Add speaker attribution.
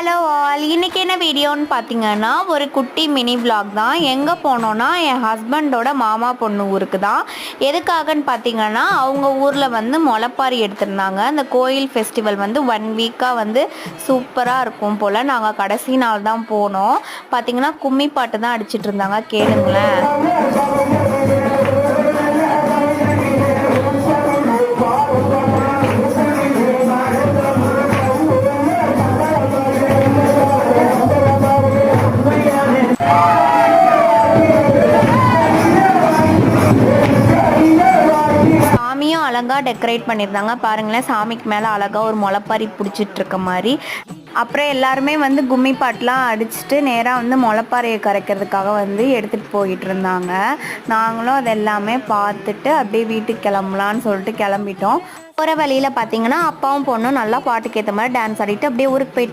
Speaker 1: Hello all, இன்றைக்கி என்ன வீடியோன்னு பார்த்தீங்கன்னா ஒரு குட்டி மினி vlog தான். எங்கே போனோன்னா என் ஹஸ்பண்டோட மாமா பொண்ணு ஊருக்கு தான். எதுக்காகன்னு பார்த்தீங்கன்னா அவங்க ஊரில் வந்து முளைப்பாரி எடுத்திருந்தாங்க. அந்த கோயில் ஃபெஸ்டிவல் வந்து 1 வீக்காக வந்து சூப்பராக இருக்கும் போல். நாங்கள் கடைசி நாள் தான் போனோம். பார்த்தீங்கன்னா கும்மி பாட்டு தான் அடிச்சிட்டு இருந்தாங்க, கேளுங்களேன். சாமியும் அழகாக டெக்கரேட் பண்ணியிருந்தாங்க பாருங்களேன். சாமிக்கு மேலே அழகாக ஒரு முளைப்பாரி பிடிச்சிட்டு இருக்க மாதிரி. அப்புறம் எல்லாருமே வந்து கும்மி பாட்டெலாம் அடிச்சுட்டு நேராக வந்து முளைப்பாறையை கரைக்கிறதுக்காக வந்து எடுத்துகிட்டு போயிட்டு இருந்தாங்க. நாங்களும் அது எல்லாமே பார்த்துட்டு அப்படியே வீட்டுக்கு கிளம்பலான்னு சொல்லிட்டு கிளம்பிட்டோம். போகிற வழியில் பார்த்தீங்கன்னா அப்பாவும் பொண்ணும் நல்லா பாட்டுக்கு ஏற்ற மாதிரி டான்ஸ் ஆடிட்டு அப்படியே ஊருக்கு போயிட்டோம்.